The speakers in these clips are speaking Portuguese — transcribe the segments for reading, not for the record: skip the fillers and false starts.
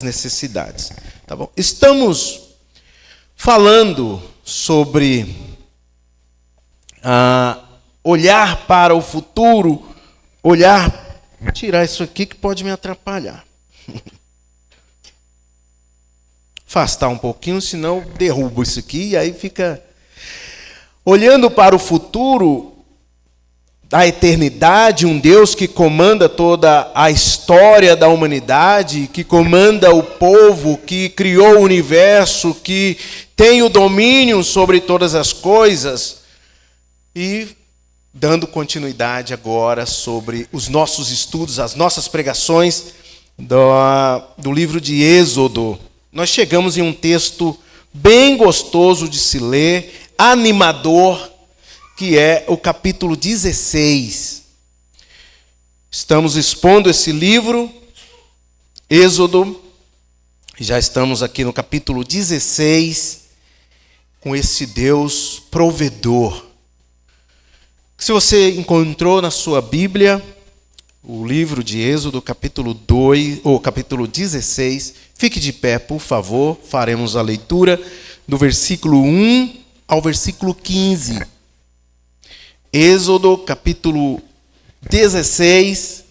necessidades. Tá bom? Estamos falando sobre olhar para o futuro, tirar isso aqui que pode me atrapalhar. Afastar um pouquinho, senão eu derrubo isso aqui e aí fica... Olhando para o futuro, a eternidade, um Deus que comanda toda a história da humanidade, que comanda o povo, que criou o universo, que tem o domínio sobre todas as coisas. E dando continuidade agora sobre os nossos estudos, as nossas pregações do livro de Êxodo. Nós chegamos em um texto bem gostoso de se ler, animador, que é o capítulo 16. Estamos expondo esse livro, Êxodo, já estamos aqui no capítulo 16, com esse Deus provedor. Se você encontrou na sua Bíblia o livro de Êxodo, capítulo 2, ou capítulo 16, fique de pé, por favor, faremos a leitura do versículo 1 ao versículo 15. Êxodo, capítulo 16,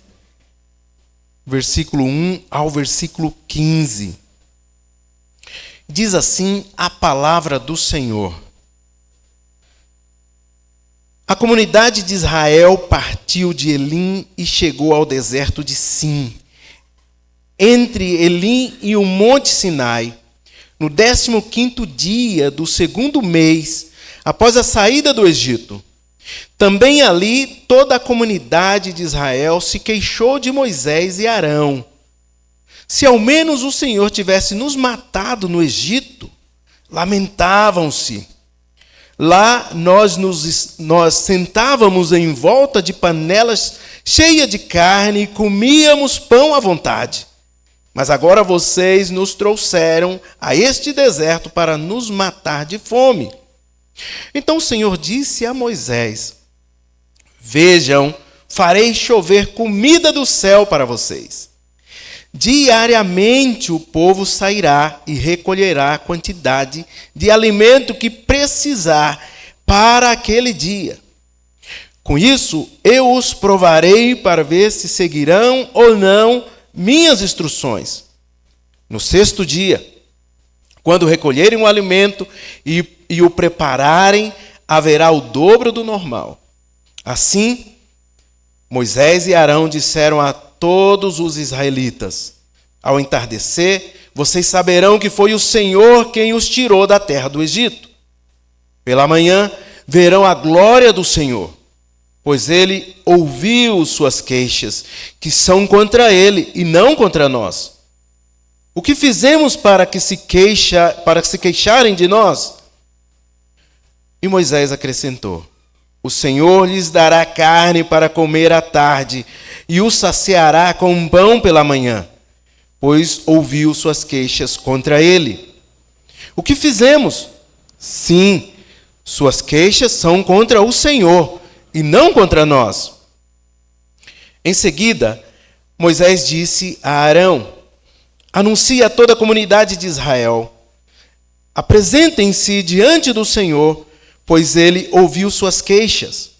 versículo 1 ao versículo 15. Diz assim a palavra do Senhor. A comunidade de Israel partiu de Elim e chegou ao deserto de Sim. Entre Elim e o monte Sinai, no 15º dia do 2º mês, após a saída do Egito. Também ali toda a comunidade de Israel se queixou de Moisés e Arão. Se ao menos o Senhor tivesse nos matado no Egito, lamentavam-se. Lá nós sentávamos em volta de panelas cheias de carne e comíamos pão à vontade. Mas agora vocês nos trouxeram a este deserto para nos matar de fome. Então o Senhor disse a Moisés: Vejam, farei chover comida do céu para vocês. Diariamente o povo sairá e recolherá a quantidade de alimento que precisar para aquele dia. Com isso, eu os provarei para ver se seguirão ou não minhas instruções. No 6º dia, quando recolherem o alimento e o prepararem, haverá o dobro do normal. Assim, Moisés e Arão disseram a todos os israelitas: Ao entardecer, vocês saberão que foi o Senhor quem os tirou da terra do Egito. Pela manhã, verão a glória do Senhor, pois ele ouviu suas queixas, que são contra ele e não contra nós. O que fizemos para que se queixarem de nós? E Moisés acrescentou: O Senhor lhes dará carne para comer à tarde e os saciará com pão pela manhã, pois ouviu suas queixas contra ele. O que fizemos? Sim, suas queixas são contra o Senhor e não contra nós. Em seguida, Moisés disse a Arão: Anuncie a toda a comunidade de Israel: Apresentem-se diante do Senhor, pois ele ouviu suas queixas.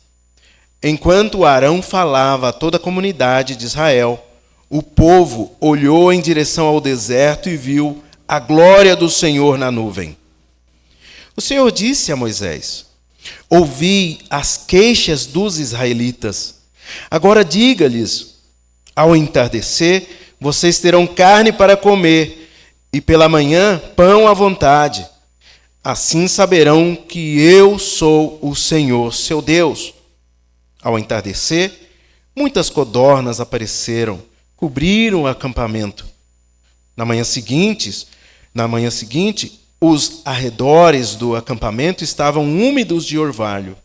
Enquanto Arão falava a toda a comunidade de Israel, o povo olhou em direção ao deserto e viu a glória do Senhor na nuvem. O Senhor disse a Moisés: Ouvi as queixas dos israelitas. Agora diga-lhes: Ao entardecer, vocês terão carne para comer, e pela manhã, pão à vontade. Assim saberão que eu sou o Senhor, seu Deus. Ao entardecer, muitas codornas apareceram, cobriram o acampamento. Na manhã seguinte, os arredores do acampamento estavam úmidos de orvalho.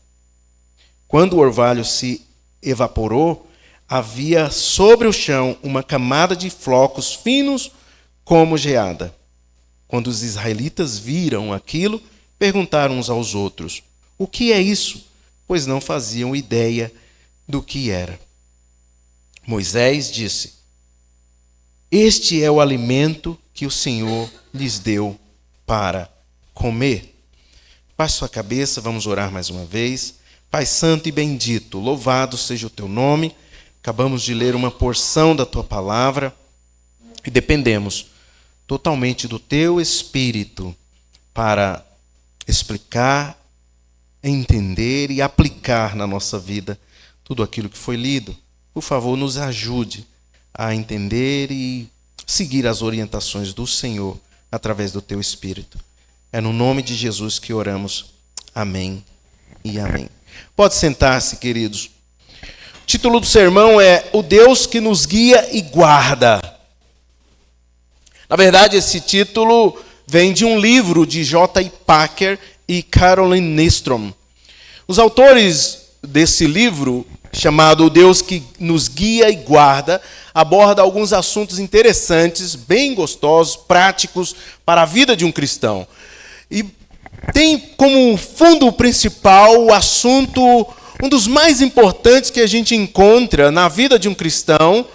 Quando o orvalho se evaporou, havia sobre o chão uma camada de flocos finos como geada. Quando os israelitas viram aquilo, perguntaram uns aos outros: O que é isso? Pois não faziam ideia do que era. Moisés disse: Este é o alimento que o Senhor lhes deu para comer. Baixe sua cabeça, vamos orar mais uma vez. Pai santo e bendito, louvado seja o teu nome. Acabamos de ler uma porção da tua palavra e dependemos totalmente do teu Espírito para explicar, entender e aplicar na nossa vida tudo aquilo que foi lido. Por favor, nos ajude a entender e seguir as orientações do Senhor através do teu Espírito. É no nome de Jesus que oramos. Amém e amém. Pode sentar-se, queridos. O título do sermão é O Deus que nos guia e guarda. Na verdade, esse título vem de um livro de J.I. Packer e Caroline Nystrom. Os autores desse livro, chamado O Deus que nos guia e guarda, aborda alguns assuntos interessantes, bem gostosos, práticos para a vida de um cristão. E tem como fundo principal o assunto, um dos mais importantes que a gente encontra na vida de um cristão,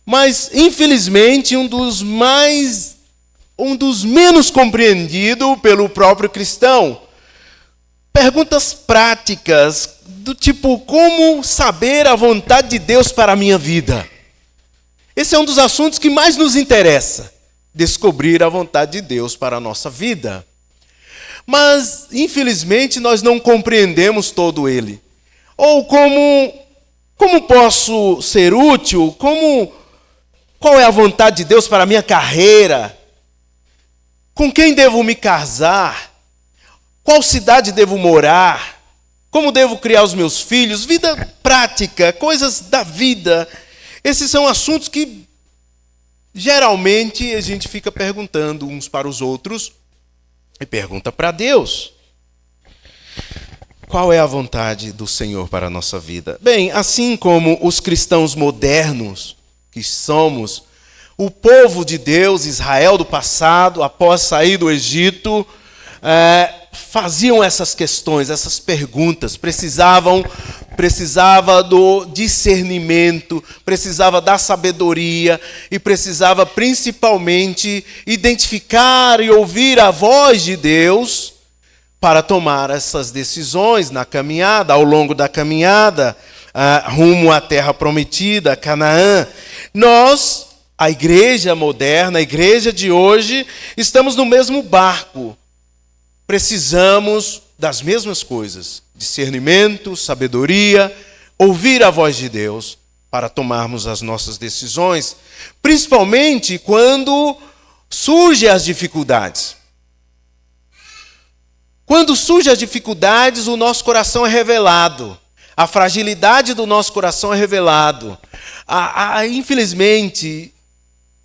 mas infelizmente um dos menos compreendido pelo próprio cristão. Perguntas práticas do tipo, como saber a vontade de Deus para a minha vida? Esse é um dos assuntos que mais nos interessa, descobrir a vontade de Deus para a nossa vida. Mas, infelizmente, nós não compreendemos todo ele. Ou como posso ser útil? Qual é a vontade de Deus para a minha carreira? Com quem devo me casar? Qual cidade devo morar? Como devo criar os meus filhos? Vida prática, coisas da vida. Esses são assuntos que geralmente a gente fica perguntando uns para os outros e pergunta para Deus. Qual é a vontade do Senhor para a nossa vida? Bem, assim como os cristãos modernos que somos, o povo de Deus, Israel do passado, após sair do Egito, faziam essas questões, essas perguntas, precisava do discernimento, precisava da sabedoria e precisava principalmente identificar e ouvir a voz de Deus para tomar essas decisões na caminhada, ao longo da caminhada, rumo à terra prometida, Canaã. Nós, a igreja moderna, a igreja de hoje, estamos no mesmo barco. Precisamos das mesmas coisas: discernimento, sabedoria, ouvir a voz de Deus para tomarmos as nossas decisões, principalmente quando surgem as dificuldades. Quando surgem as dificuldades, o nosso coração é revelado. A fragilidade do nosso coração é revelado.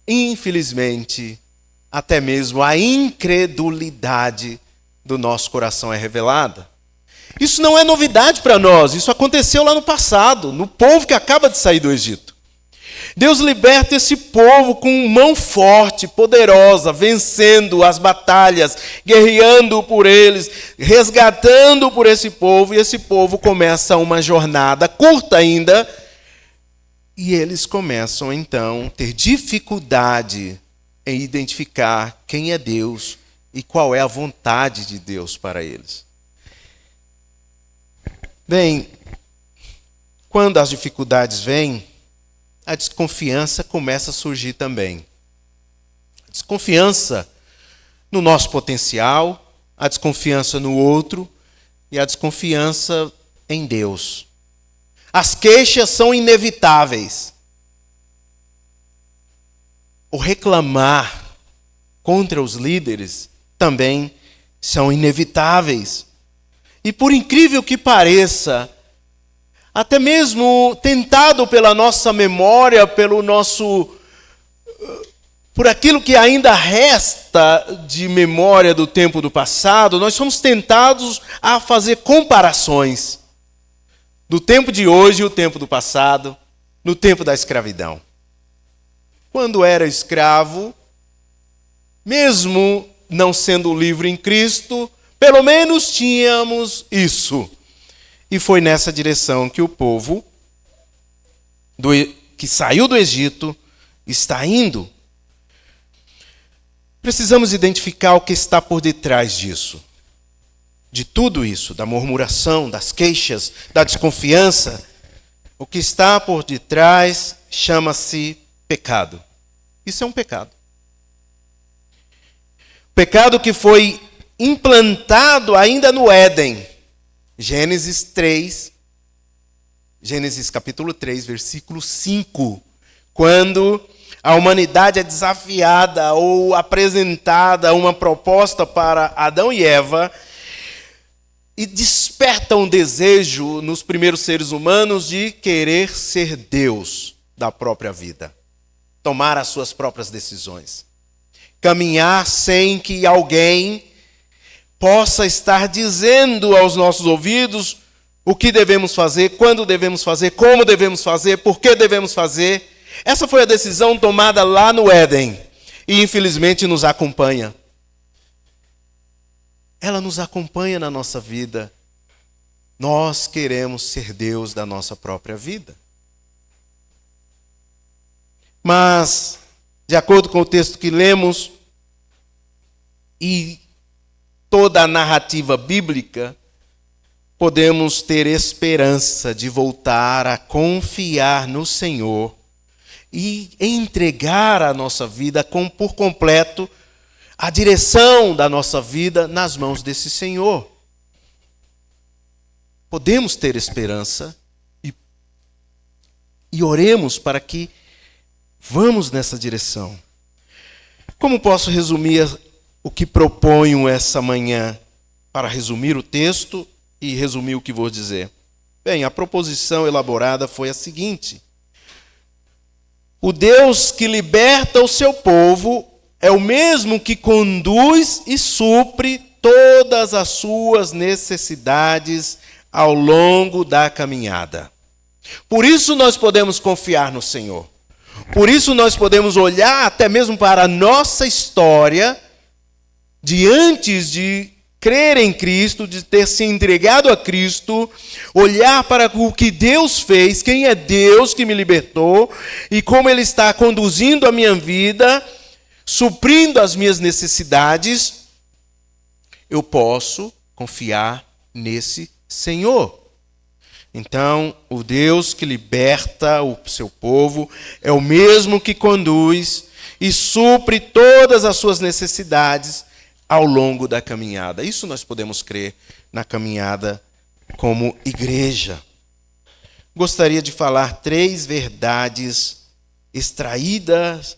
Infelizmente, até mesmo a incredulidade do nosso coração é revelada. Isso não é novidade para nós, isso aconteceu lá no passado, no povo que acaba de sair do Egito. Deus liberta esse povo com mão forte, poderosa, vencendo as batalhas, guerreando por eles, resgatando por esse povo, e esse povo começa uma jornada curta ainda, e eles começam então a ter dificuldade em identificar quem é Deus e qual é a vontade de Deus para eles. Bem, quando as dificuldades vêm, a desconfiança começa a surgir também. A desconfiança no nosso potencial, a desconfiança no outro e a desconfiança em Deus. As queixas são inevitáveis. O reclamar contra os líderes também são inevitáveis. E por incrível que pareça, até mesmo tentado pela nossa memória, por aquilo que ainda resta de memória do tempo do passado, nós somos tentados a fazer comparações do tempo de hoje e o tempo do passado, no tempo da escravidão. Quando era escravo, mesmo não sendo livre em Cristo, pelo menos tínhamos isso. E foi nessa direção que o povo que saiu do Egito está indo. Precisamos identificar o que está por detrás disso. De tudo isso, da murmuração, das queixas, da desconfiança. O que está por detrás chama-se pecado. Isso é um pecado. Pecado que foi implantado ainda no Éden. Gênesis capítulo 3, versículo 5. Quando a humanidade é desafiada ou apresentada uma proposta para Adão e Eva e desperta um desejo nos primeiros seres humanos de querer ser Deus da própria vida. Tomar as suas próprias decisões. Caminhar sem que alguém possa estar dizendo aos nossos ouvidos o que devemos fazer, quando devemos fazer, como devemos fazer, por que devemos fazer. Essa foi a decisão tomada lá no Éden e infelizmente nos acompanha. Ela nos acompanha na nossa vida. Nós queremos ser Deus da nossa própria vida. Mas, de acordo com o texto que lemos e toda a narrativa bíblica, podemos ter esperança de voltar a confiar no Senhor e entregar a nossa vida por completo, a direção da nossa vida nas mãos desse Senhor. Podemos ter esperança e oremos para que vamos nessa direção. Como posso resumir o que proponho essa manhã? Para resumir o texto e resumir o que vou dizer. Bem, a proposição elaborada foi a seguinte: o Deus que liberta o seu povo é o mesmo que conduz e supre todas as suas necessidades ao longo da caminhada. Por isso nós podemos confiar no Senhor. Por isso nós podemos olhar até mesmo para a nossa história, de antes de crer em Cristo, de ter se entregado a Cristo, olhar para o que Deus fez, quem é Deus que me libertou e como Ele está conduzindo a minha vida, suprindo as minhas necessidades. Eu posso confiar nesse Senhor. Então, o Deus que liberta o seu povo é o mesmo que conduz e supre todas as suas necessidades ao longo da caminhada. Isso nós podemos crer na caminhada como igreja. Gostaria de falar 3 verdades extraídas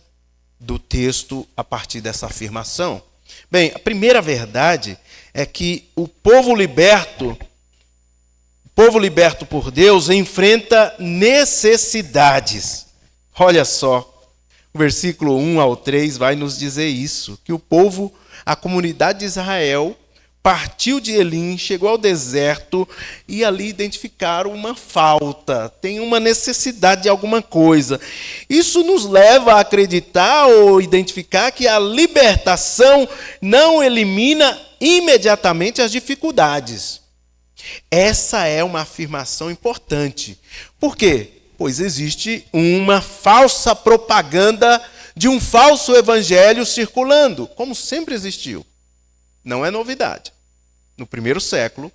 do texto a partir dessa afirmação. Bem, a primeira verdade é que o povo liberto por Deus enfrenta necessidades. Olha só, o versículo 1 ao 3 vai nos dizer isso, que o povo, a comunidade de Israel, partiu de Elim, chegou ao deserto e ali identificaram uma falta, tem uma necessidade de alguma coisa. Isso nos leva a acreditar ou identificar que a libertação não elimina imediatamente as dificuldades. Essa é uma afirmação importante. Por quê? Pois existe uma falsa propaganda de um falso evangelho circulando, como sempre existiu. Não é novidade. No primeiro século,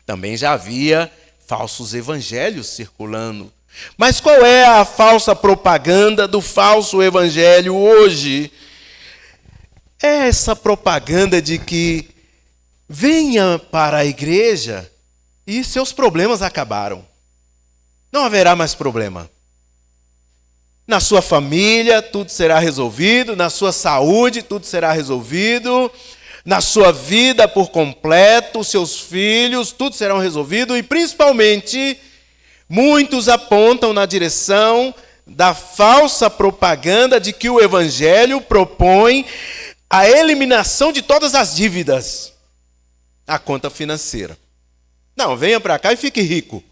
também já havia falsos evangelhos circulando. Mas qual é a falsa propaganda do falso evangelho hoje? É essa propaganda de que venha para a igreja e seus problemas acabaram. Não haverá mais problema. Na sua família, tudo será resolvido. Na sua saúde, tudo será resolvido. Na sua vida por completo, seus filhos, tudo será resolvido. E principalmente, muitos apontam na direção da falsa propaganda de que o evangelho propõe a eliminação de todas as dívidas. A conta financeira. Não, venha para cá e fique rico.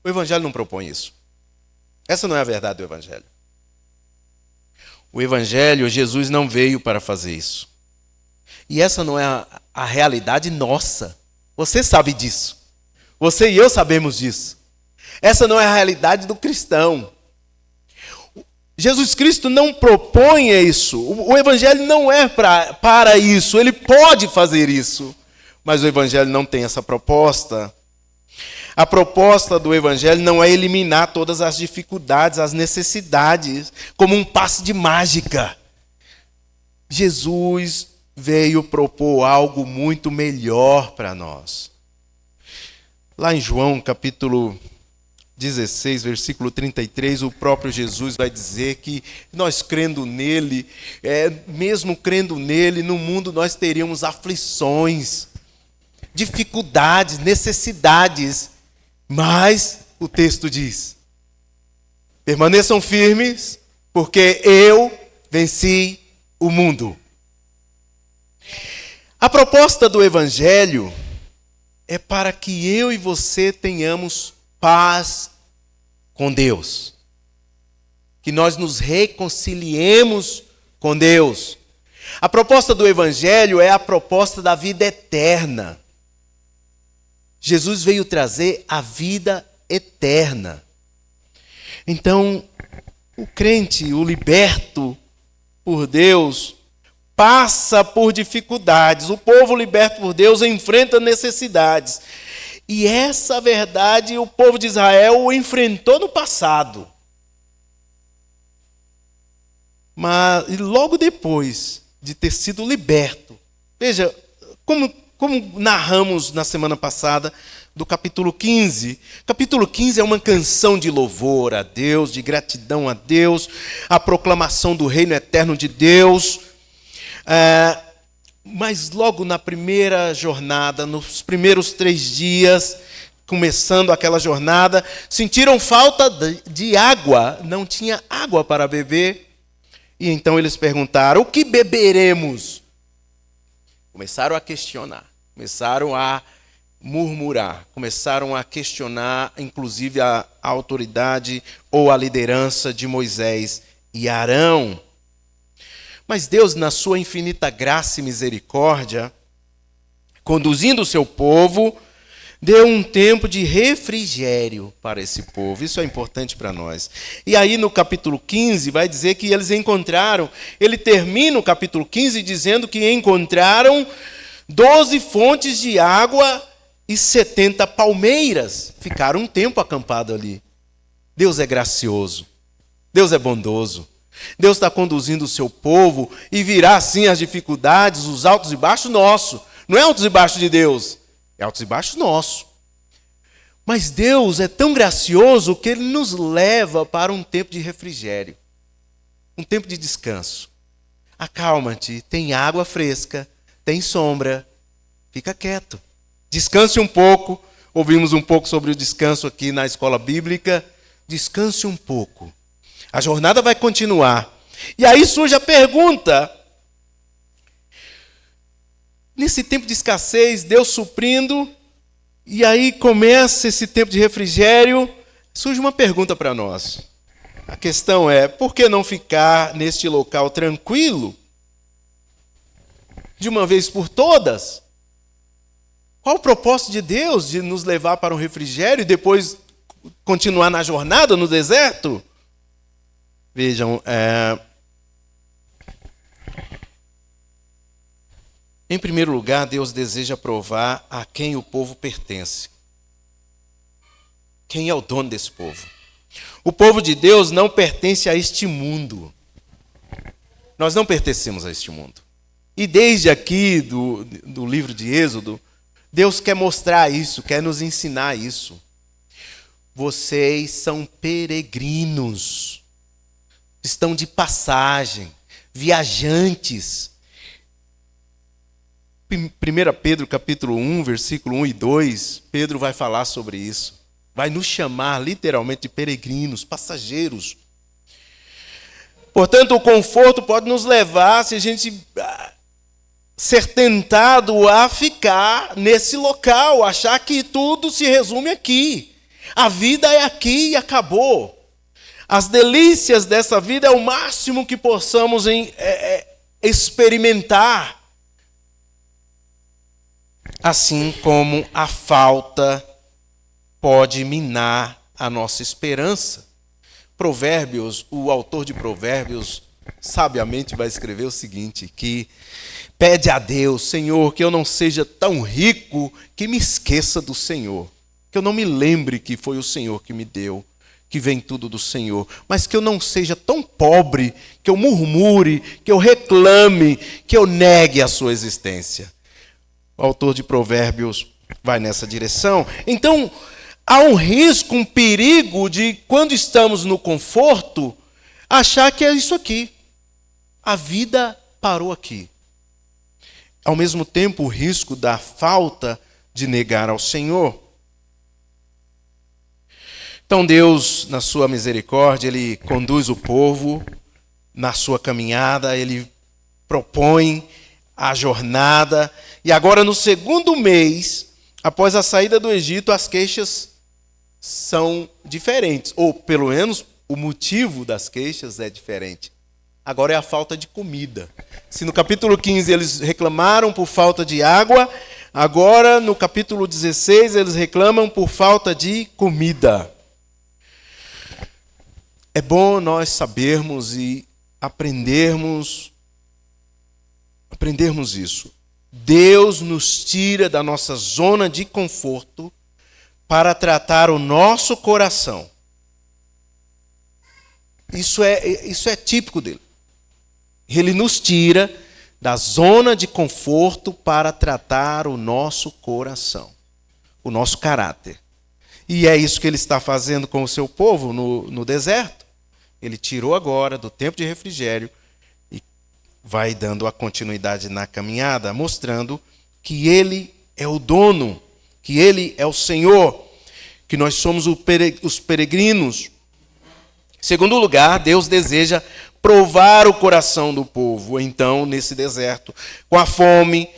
O evangelho não propõe isso. Essa não é a verdade do evangelho. O evangelho, Jesus não veio para fazer isso. E essa não é a realidade nossa. Você sabe disso. Você e eu sabemos disso. Essa não é a realidade do cristão. Jesus Cristo não propõe isso. O Evangelho não é para isso. Ele pode fazer isso. Mas o Evangelho não tem essa proposta. A proposta do Evangelho não é eliminar todas as dificuldades, as necessidades, como um passe de mágica. Jesus veio propor algo muito melhor para nós. Lá em João, capítulo 16, versículo 33, o próprio Jesus vai dizer que nós crendo nele, mesmo crendo nele, no mundo nós teríamos aflições, dificuldades, necessidades, mas o texto diz: permaneçam firmes, porque eu venci o mundo. A proposta do Evangelho é para que eu e você tenhamos paz com Deus. Que nós nos reconciliemos com Deus. A proposta do Evangelho é a proposta da vida eterna. Jesus veio trazer a vida eterna. Então, o crente, o liberto por Deus, passa por dificuldades. O povo liberto por Deus enfrenta necessidades. E essa verdade o povo de Israel enfrentou no passado. Mas logo depois de ter sido liberto, veja, como narramos na semana passada do capítulo 15. Capítulo 15 é uma canção de louvor a Deus, de gratidão a Deus, a proclamação do reino eterno de Deus. Mas logo na primeira jornada, nos primeiros 3 dias, começando aquela jornada, sentiram falta de água, não tinha água para beber. E então eles perguntaram: o que beberemos? Começaram a questionar, começaram a murmurar, começaram a questionar, inclusive a autoridade ou a liderança de Moisés e Arão. Mas Deus, na sua infinita graça e misericórdia, conduzindo o seu povo, deu um tempo de refrigério para esse povo. Isso é importante para nós. E aí no capítulo 15 vai dizer que eles encontraram, ele termina o capítulo 15 dizendo que encontraram 12 fontes de água e 70 palmeiras. Ficaram um tempo acampados ali. Deus é gracioso. Deus é bondoso. Deus está conduzindo o seu povo e virá assim as dificuldades, os altos e baixos nossos. Não é altos e baixos de Deus, é altos e baixos nossos. Mas Deus é tão gracioso que Ele nos leva para um tempo de refrigério, um tempo de descanso. Acalma-te, tem água fresca, tem sombra, fica quieto. Descanse um pouco, ouvimos um pouco sobre o descanso aqui na escola bíblica. Descanse um pouco. A jornada vai continuar. E aí surge a pergunta. Nesse tempo de escassez, Deus suprindo, e aí começa esse tempo de refrigério, surge uma pergunta para nós. A questão é: por que não ficar neste local tranquilo, de uma vez por todas? Qual o propósito de Deus de nos levar para um refrigério e depois continuar na jornada no deserto? Vejam, em primeiro lugar, Deus deseja provar a quem o povo pertence. Quem é o dono desse povo? O povo de Deus não pertence a este mundo. Nós não pertencemos a este mundo. E desde aqui, do livro de Êxodo, Deus quer mostrar isso, quer nos ensinar isso. Vocês são peregrinos. Estão de passagem, viajantes. 1 Pedro capítulo 1, versículo 1 e 2, Pedro vai falar sobre isso. Vai nos chamar literalmente de peregrinos, passageiros. Portanto, o conforto pode nos levar, se a gente ser tentado a ficar nesse local, achar que tudo se resume aqui. A vida é aqui e acabou. As delícias dessa vida é o máximo que possamos experimentar. Assim como a falta pode minar a nossa esperança. Provérbios, o autor de Provérbios, sabiamente vai escrever o seguinte, que pede a Deus, Senhor, que eu não seja tão rico que me esqueça do Senhor, que eu não me lembre que foi o Senhor que me deu, que vem tudo do Senhor, mas que eu não seja tão pobre, que eu murmure, que eu reclame, que eu negue a sua existência. O autor de Provérbios vai nessa direção. Então, há um risco, um perigo de, quando estamos no conforto, achar que é isso aqui. A vida parou aqui. Ao mesmo tempo, o risco da falta de negar ao Senhor. Então Deus, na sua misericórdia, Ele conduz o povo na sua caminhada, Ele propõe a jornada. E agora, no segundo mês, após a saída do Egito, as queixas são diferentes. Ou, pelo menos, o motivo das queixas é diferente. Agora é a falta de comida. Se no capítulo 15 eles reclamaram por falta de água, agora no capítulo 16 eles reclamam por falta de comida. É bom nós sabermos e aprendermos isso. Deus nos tira da nossa zona de conforto para tratar o nosso coração. Isso é típico dele. Ele nos tira da zona de conforto para tratar o nosso coração, o nosso caráter. E é isso que ele está fazendo com o seu povo no deserto. Ele tirou agora do tempo de refrigério e vai dando a continuidade na caminhada, mostrando que ele é o dono, que ele é o Senhor, que nós somos os peregrinos. Em segundo lugar, Deus deseja provar o coração do povo, então, nesse deserto, com a fome,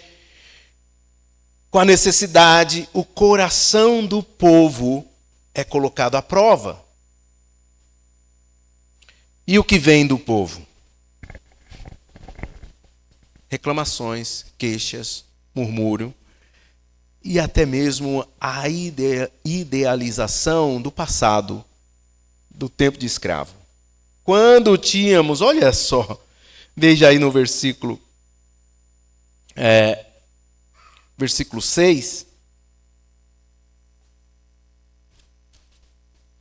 com a necessidade, o coração do povo é colocado à prova. E o que vem do povo? Reclamações, queixas, murmúrio e até mesmo a idealização do passado, do tempo de escravo. Quando tínhamos, olha só, veja aí no versículo 6.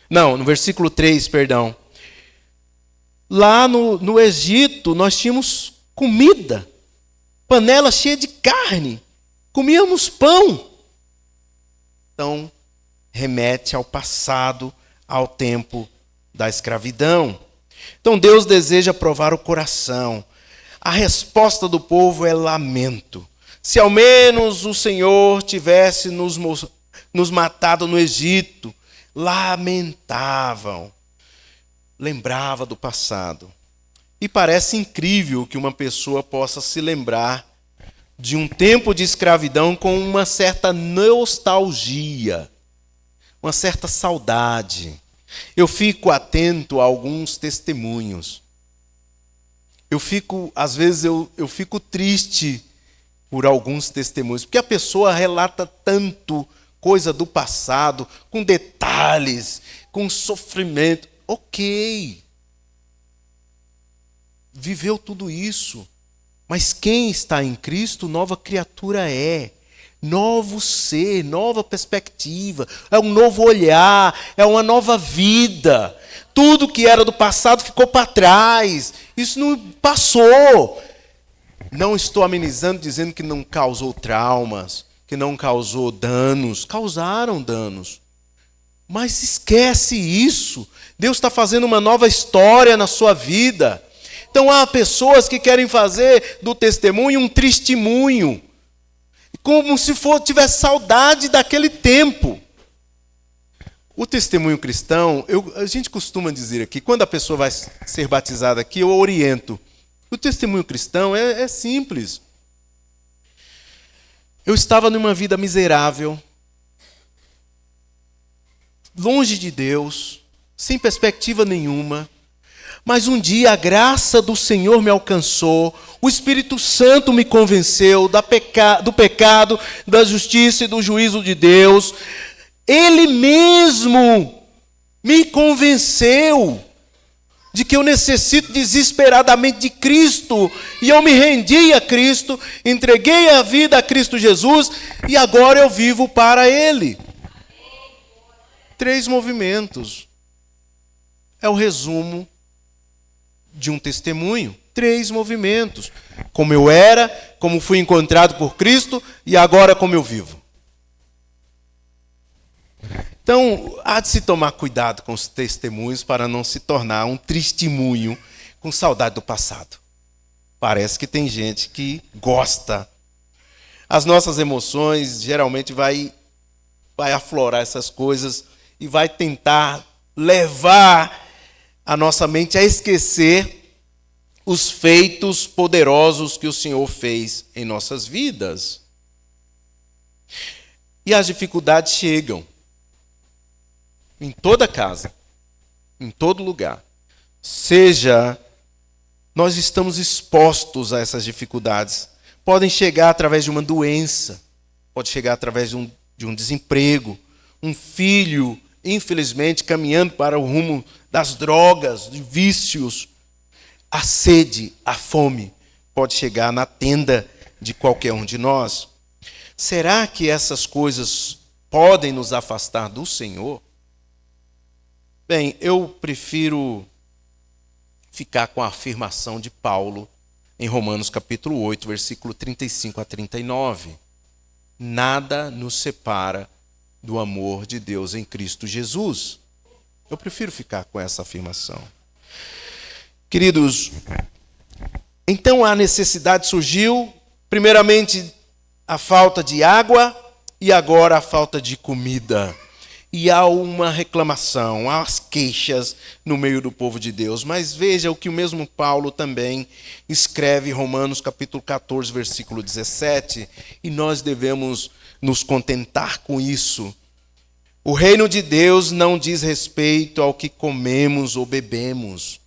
Não, no versículo 3, perdão. Lá no Egito, nós tínhamos comida, panela cheia de carne, comíamos pão. Então, remete ao passado, ao tempo da escravidão. Então, Deus deseja provar o coração. A resposta do povo é lamento. Se ao menos o Senhor tivesse nos matado no Egito, lamentavam. Lembrava do passado. E parece incrível que uma pessoa possa se lembrar de um tempo de escravidão com uma certa nostalgia, uma certa saudade. Eu fico atento a alguns testemunhos. Às vezes eu fico triste por alguns testemunhos, porque a pessoa relata tanto coisa do passado, com detalhes, com sofrimento. Ok, viveu tudo isso, mas quem está em Cristo, nova criatura é, novo ser, nova perspectiva, é um novo olhar, é uma nova vida. Tudo que era do passado ficou para trás, isso não passou. Não estou amenizando dizendo que não causou traumas, que não causou danos, causaram danos. Mas esquece isso. Deus está fazendo uma nova história na sua vida. Então há pessoas que querem fazer do testemunho um testemunho, como se tivesse saudade daquele tempo. O testemunho cristão, a gente costuma dizer aqui, quando a pessoa vai ser batizada aqui, eu oriento. O testemunho cristão é simples. Eu estava numa vida miserável, longe de Deus, sem perspectiva nenhuma. Mas um dia a graça do Senhor me alcançou, o Espírito Santo me convenceu do pecado, da justiça e do juízo de Deus. Ele mesmo me convenceu de que eu necessito desesperadamente de Cristo, e eu me rendi a Cristo, entreguei a vida a Cristo Jesus, e agora eu vivo para Ele. 3 movimentos. É o resumo de um testemunho. 3 movimentos. Como eu era, como fui encontrado por Cristo, e agora como eu vivo. Então, há de se tomar cuidado com os testemunhos para não se tornar um testemunho com saudade do passado. Parece que tem gente que gosta. As nossas emoções geralmente vai aflorar essas coisas e vai tentar levar a nossa mente a esquecer os feitos poderosos que o Senhor fez em nossas vidas. E as dificuldades chegam. Em toda casa, em todo lugar. Seja, nós estamos expostos a essas dificuldades. Podem chegar através de uma doença, pode chegar através de um desemprego, um filho, infelizmente, caminhando para o rumo das drogas, de vícios. A sede, a fome, pode chegar na tenda de qualquer um de nós. Será que essas coisas podem nos afastar do Senhor? Bem, eu prefiro ficar com a afirmação de Paulo em Romanos capítulo 8, versículo 35 a 39. Nada nos separa do amor de Deus em Cristo Jesus. Eu prefiro ficar com essa afirmação. Queridos, então a necessidade surgiu, primeiramente a falta de água e agora a falta de comida. E há uma reclamação, há as queixas no meio do povo de Deus. Mas veja o que o mesmo Paulo também escreve em Romanos capítulo 14, versículo 17. E nós devemos nos contentar com isso. O reino de Deus não diz respeito ao que comemos ou bebemos,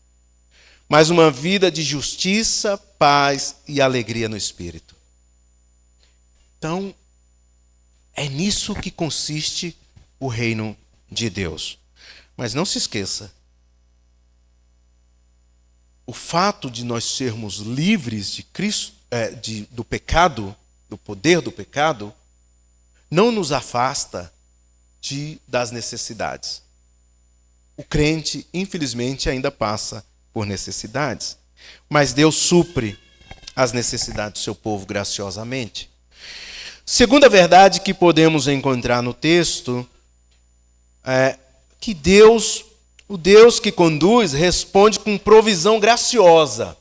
mas uma vida de justiça, paz e alegria no Espírito. Então, é nisso que consiste o reino de Deus. Mas não se esqueça, o fato de nós sermos livres de Cristo, do pecado, do poder do pecado, não nos afasta das necessidades. O crente, infelizmente, ainda passa por necessidades, mas Deus supre as necessidades do seu povo graciosamente. Segunda verdade que podemos encontrar no texto é que Deus, o Deus que conduz, responde com provisão graciosa.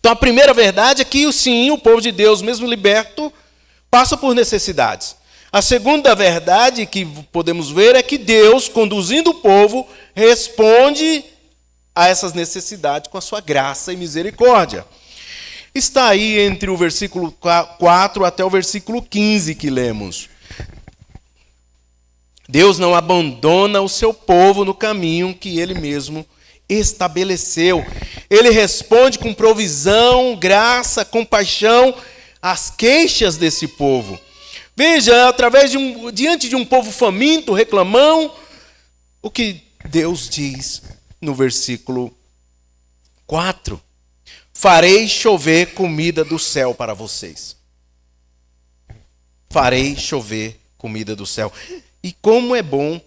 Então a primeira verdade é que sim, o povo de Deus, mesmo liberto, passa por necessidades. A segunda verdade que podemos ver é que Deus, conduzindo o povo, responde a essas necessidades com a sua graça e misericórdia. Está aí entre o versículo 4 até o versículo 15 que lemos. Deus não abandona o seu povo no caminho que ele mesmo estabeleceu. Ele responde com provisão, graça, compaixão às queixas desse povo. Veja, diante de um povo faminto, reclamão, o que Deus diz no versículo 4. Farei chover comida do céu para vocês. Farei chover comida do céu. E como é bom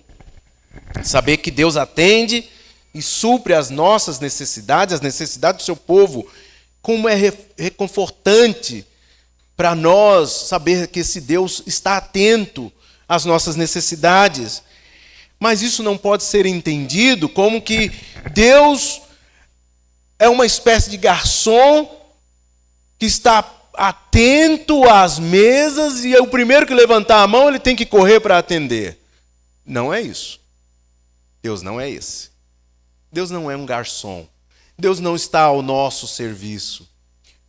saber que Deus atende e supre as nossas necessidades, as necessidades do seu povo. Como é reconfortante para nós saber que esse Deus está atento às nossas necessidades. Mas isso não pode ser entendido como que Deus é uma espécie de garçom que está atento às mesas e o primeiro que levantar a mão ele tem que correr para atender. Não é isso. Deus não é esse. Deus não é um garçom. Deus não está ao nosso serviço.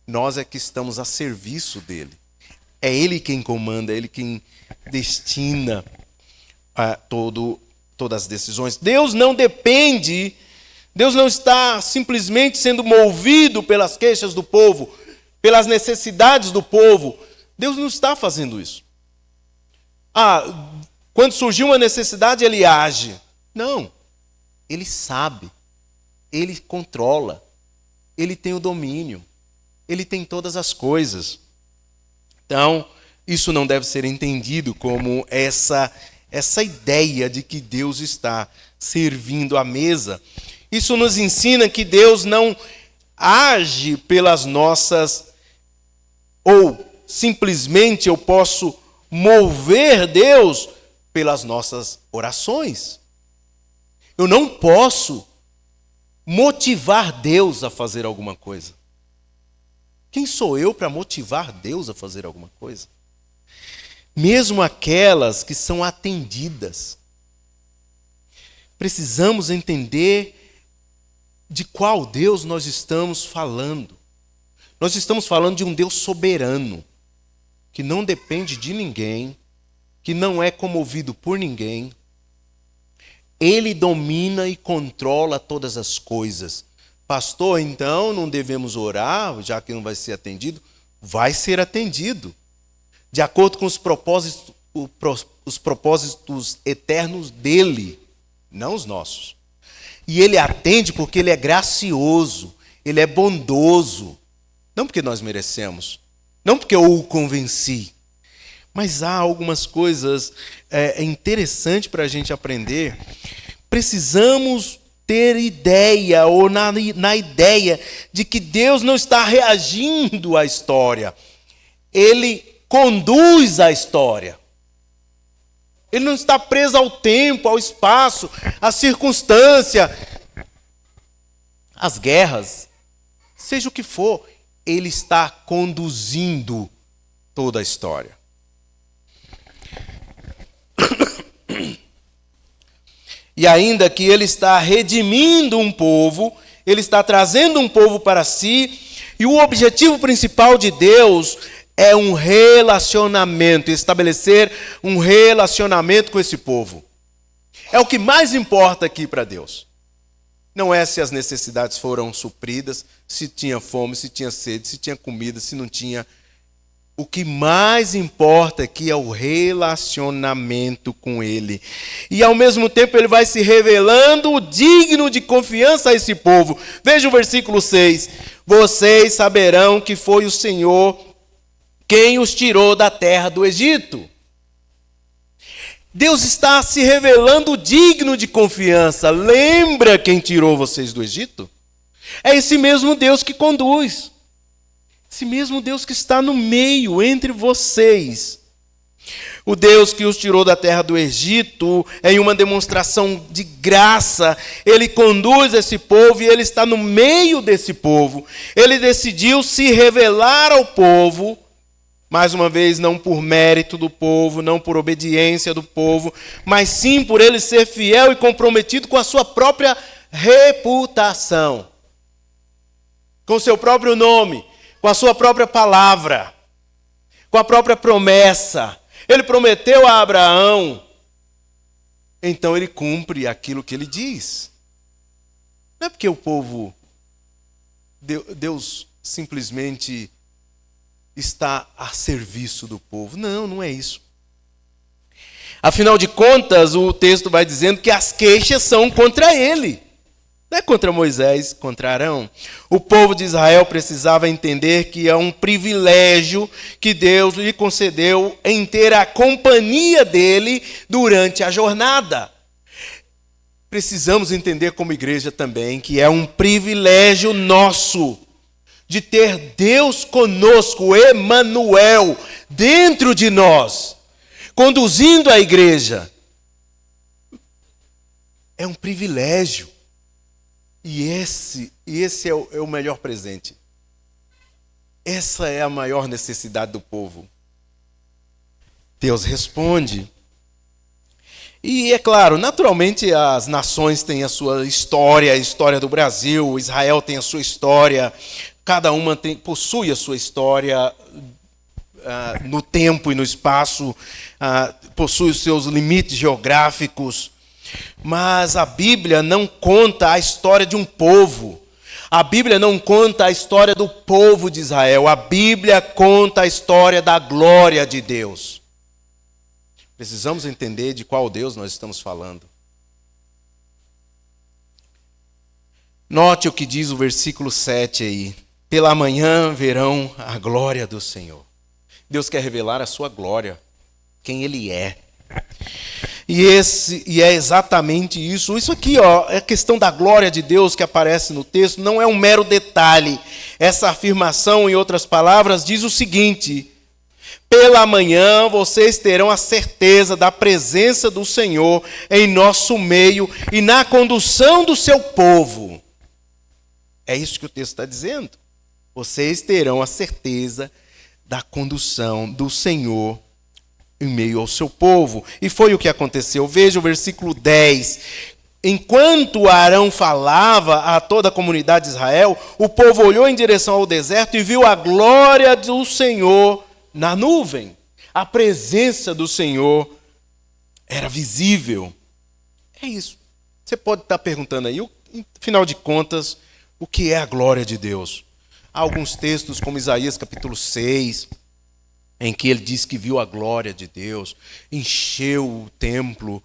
Nós é que estamos a serviço dele. É ele quem comanda, é ele quem destina todas as decisões. Deus não depende, Deus não está simplesmente sendo movido pelas queixas do povo, pelas necessidades do povo. Deus não está fazendo isso. Quando surgiu uma necessidade, ele age. Não, ele sabe. Ele controla, Ele tem o domínio, Ele tem todas as coisas. Então, isso não deve ser entendido como essa ideia de que Deus está servindo à mesa. Isso nos ensina que Deus não age pelas nossas, ou simplesmente eu posso mover Deus pelas nossas orações. Eu não posso motivar Deus a fazer alguma coisa. Quem sou eu para motivar Deus a fazer alguma coisa? Mesmo aquelas que são atendidas. Precisamos entender de qual Deus nós estamos falando. Nós estamos falando de um Deus soberano, que não depende de ninguém, que não é comovido por ninguém. Ele domina e controla todas as coisas. Pastor, então não devemos orar, já que não vai ser atendido? Vai ser atendido. De acordo com os propósitos eternos dele, não os nossos. E ele atende porque ele é gracioso, ele é bondoso. Não porque nós merecemos, não porque eu o convenci. Mas há algumas coisas interessantes para a gente aprender. Precisamos ter ideia, ou na ideia, de que Deus não está reagindo à história. Ele conduz a história. Ele não está preso ao tempo, ao espaço, à circunstância, às guerras, seja o que for, ele está conduzindo toda a história. E ainda que ele está redimindo um povo, ele está trazendo um povo para si, e o objetivo principal de Deus é um relacionamento, estabelecer um relacionamento com esse povo. É o que mais importa aqui para Deus. Não é se as necessidades foram supridas, se tinha fome, se tinha sede, se tinha comida, se não tinha. O que mais importa aqui é o relacionamento com Ele. E ao mesmo tempo Ele vai se revelando digno de confiança a esse povo. Veja o versículo 6. Vocês saberão que foi o Senhor quem os tirou da terra do Egito. Deus está se revelando digno de confiança. Lembra quem tirou vocês do Egito? É esse mesmo Deus que conduz. Esse mesmo Deus que está no meio, entre vocês. O Deus que os tirou da terra do Egito, em uma demonstração de graça, Ele conduz esse povo e Ele está no meio desse povo. Ele decidiu se revelar ao povo, mais uma vez, não por mérito do povo, não por obediência do povo, mas sim por Ele ser fiel e comprometido com a sua própria reputação, com o seu próprio nome, com a sua própria palavra, com a própria promessa. Ele prometeu a Abraão, então ele cumpre aquilo que ele diz. Não é porque o povo, Deus simplesmente está a serviço do povo. Não, não é isso. Afinal de contas, o texto vai dizendo que as queixas são contra ele. Não é contra Moisés, contra Arão. O povo de Israel precisava entender que é um privilégio que Deus lhe concedeu em ter a companhia dele durante a jornada. Precisamos entender como igreja também que é um privilégio nosso de ter Deus conosco, Emanuel, dentro de nós, conduzindo a igreja. É um privilégio. E esse é o melhor presente. Essa é a maior necessidade do povo. Deus responde. E é claro, naturalmente as nações têm a sua história, a história do Brasil, Israel tem a sua história, cada uma possui a sua história no tempo e no espaço, possui os seus limites geográficos. Mas a Bíblia não conta a história de um povo. A Bíblia não conta a história do povo de Israel. A Bíblia conta a história da glória de Deus. Precisamos entender de qual Deus nós estamos falando. Note o que diz o versículo 7 aí. Pela manhã verão a glória do Senhor. Deus quer revelar a sua glória, quem Ele é. E é exatamente isso. Isso aqui, é a questão da glória de Deus que aparece no texto, não é um mero detalhe. Essa afirmação, em outras palavras, diz o seguinte: pela manhã vocês terão a certeza da presença do Senhor em nosso meio e na condução do seu povo. É isso que o texto está dizendo. Vocês terão a certeza da condução do Senhor em meio ao seu povo. E foi o que aconteceu. Veja o versículo 10. Enquanto Arão falava a toda a comunidade de Israel, o povo olhou em direção ao deserto e viu a glória do Senhor na nuvem. A presença do Senhor era visível. É isso. Você pode estar perguntando aí, afinal de contas, o que é a glória de Deus? Há alguns textos, como Isaías capítulo 6, em que ele diz que viu a glória de Deus, encheu o templo,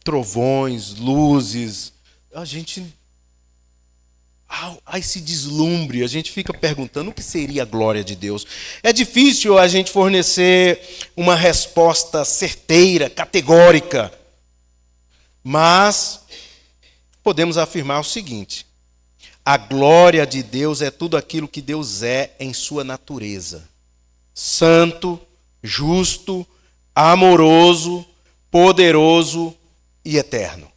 trovões, luzes. Há esse deslumbre, a gente fica perguntando o que seria a glória de Deus. É difícil a gente fornecer uma resposta certeira, categórica, mas podemos afirmar o seguinte: a glória de Deus é tudo aquilo que Deus é em sua natureza. Santo, justo, amoroso, poderoso e eterno.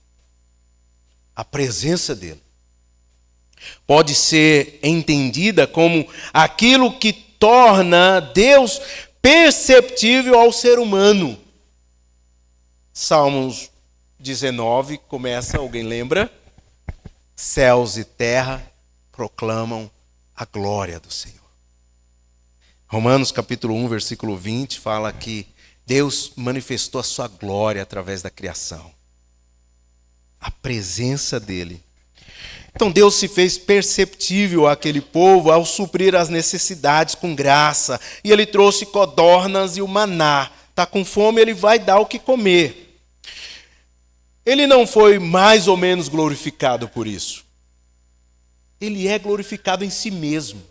A presença dele pode ser entendida como aquilo que torna Deus perceptível ao ser humano. Salmos 19 começa, alguém lembra? Céus e terra proclamam a glória do Senhor. Romanos capítulo 1, versículo 20, fala que Deus manifestou a sua glória através da criação. A presença dele. Então Deus se fez perceptível àquele povo ao suprir as necessidades com graça. E ele trouxe codornas e o maná. Está com fome, ele vai dar o que comer. Ele não foi mais ou menos glorificado por isso. Ele é glorificado em si mesmo.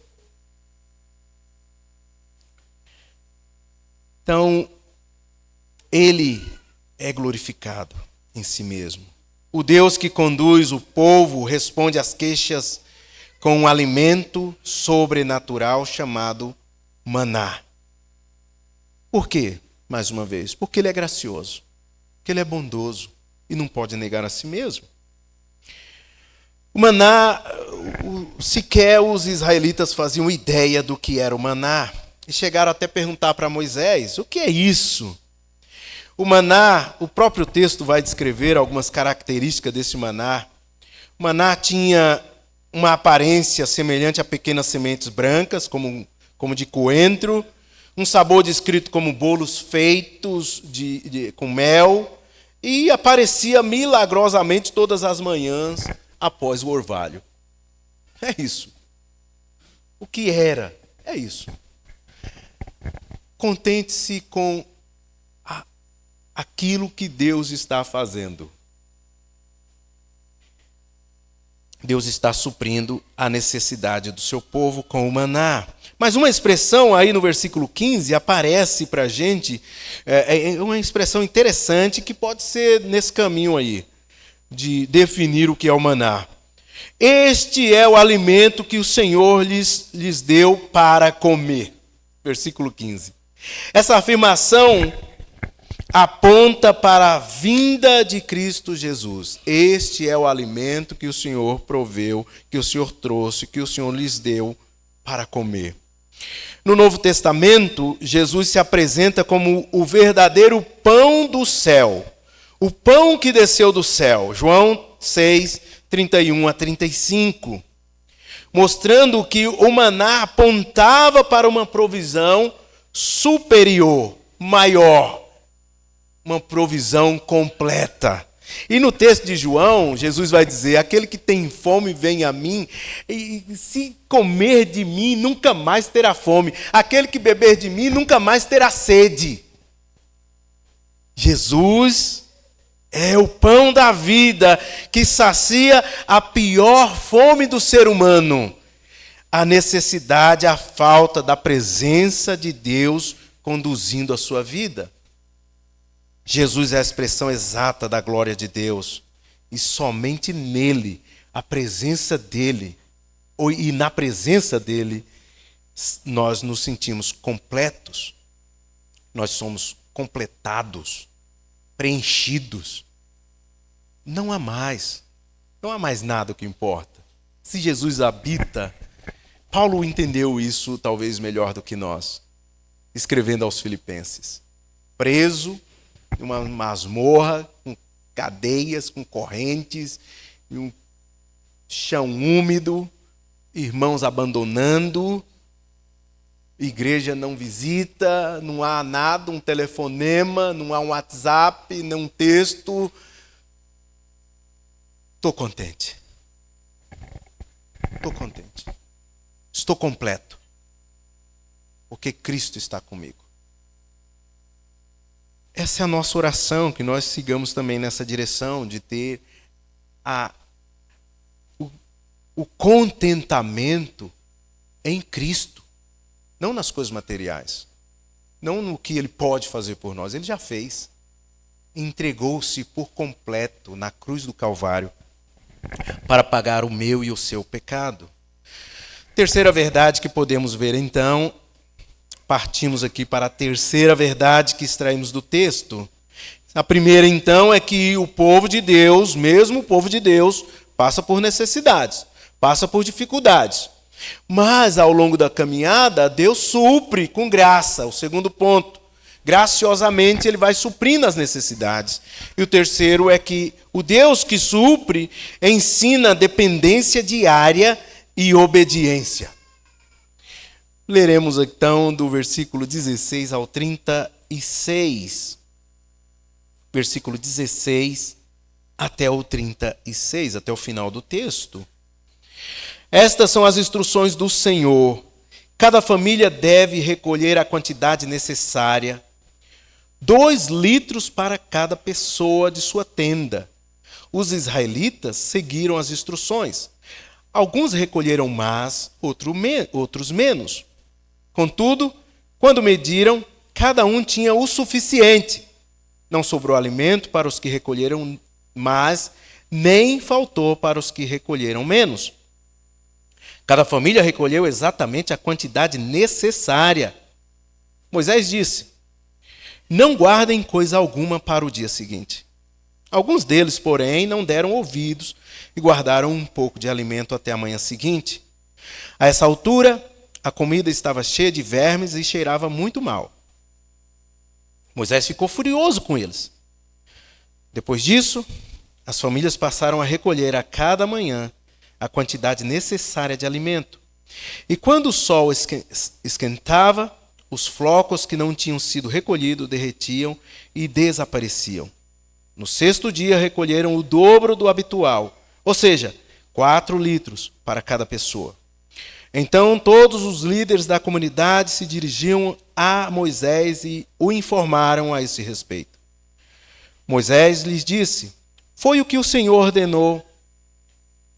Então, ele é glorificado em si mesmo. O Deus que conduz o povo responde às queixas com um alimento sobrenatural chamado maná. Por quê? Mais uma vez, porque ele é gracioso, porque ele é bondoso e não pode negar a si mesmo. O maná, sequer os israelitas faziam ideia do que era o maná. E chegaram até a perguntar para Moisés: o que é isso? O maná, o próprio texto vai descrever algumas características desse maná. O maná tinha uma aparência semelhante a pequenas sementes brancas, como de coentro, um sabor descrito como bolos feitos com mel, e aparecia milagrosamente todas as manhãs após o orvalho. É isso. O que era? É isso. Contente-se com aquilo que Deus está fazendo. Deus está suprindo a necessidade do seu povo com o maná. Mas uma expressão aí no versículo 15 aparece para a gente, é uma expressão interessante que pode ser nesse caminho aí, de definir o que é o maná. Este é o alimento que o Senhor lhes deu para comer. Versículo 15. Essa afirmação aponta para a vinda de Cristo Jesus. Este é o alimento que o Senhor proveu, que o Senhor trouxe, que o Senhor lhes deu para comer. No Novo Testamento, Jesus se apresenta como o verdadeiro pão do céu. O pão que desceu do céu. João 6, 31 a 35. Mostrando que o maná apontava para uma provisão superior, maior. Uma provisão completa. E no texto de João, Jesus vai dizer: aquele que tem fome, vem a mim, e se comer de mim, nunca mais terá fome. Aquele que beber de mim, nunca mais terá sede. Jesus É o pão da vida que sacia a pior fome do ser humano. A necessidade, a falta da presença de Deus conduzindo a sua vida. Jesus é a expressão exata da glória de Deus. E somente nele, a presença dele, e na presença dele, nós nos sentimos completos. Nós somos completados, preenchidos. Não há mais nada que importa. Se Jesus habita, Paulo entendeu isso talvez melhor do que nós, escrevendo aos Filipenses. Preso em uma masmorra, com cadeias, com correntes, em um chão úmido, irmãos abandonando, igreja não visita, não há nada, um telefonema, não há um WhatsApp, nem um texto. Estou contente. Estou contente. Estou completo. Porque Cristo está comigo. Essa é a nossa oração, que nós sigamos também nessa direção de ter o contentamento em Cristo. Não nas coisas materiais. Não no que Ele pode fazer por nós. Ele já fez. Entregou-se por completo na cruz do Calvário para pagar o meu e o seu pecado. Terceira verdade que podemos ver então, partimos aqui para a terceira verdade que extraímos do texto. A primeira então é que o povo de Deus, mesmo o povo de Deus, passa por necessidades, passa por dificuldades. Mas ao longo da caminhada, Deus supre com graça. O segundo ponto, graciosamente Ele vai suprindo as necessidades. E o terceiro é que o Deus que supre ensina dependência diária e obediência. Leremos então do versículo 16 ao 36. Versículo 16 até o 36, até o final do texto. Estas são as instruções do Senhor. Cada família deve recolher a quantidade necessária, 2 litros para cada pessoa de sua tenda. Os israelitas seguiram as instruções. Alguns recolheram mais, outros menos. Contudo, quando mediram, cada um tinha o suficiente. Não sobrou alimento para os que recolheram mais, nem faltou para os que recolheram menos. Cada família recolheu exatamente a quantidade necessária. Moisés disse: não guardem coisa alguma para o dia seguinte. Alguns deles, porém, não deram ouvidos e guardaram um pouco de alimento até a manhã seguinte. A essa altura, a comida estava cheia de vermes e cheirava muito mal. Moisés ficou furioso com eles. Depois disso, as famílias passaram a recolher a cada manhã a quantidade necessária de alimento. E quando o sol esquentava, os flocos que não tinham sido recolhidos derretiam e desapareciam. No 6º dia recolheram o dobro do habitual, ou seja, 4 litros para cada pessoa. Então todos os líderes da comunidade se dirigiam a Moisés e o informaram a esse respeito. Moisés lhes disse: foi o que o Senhor ordenou.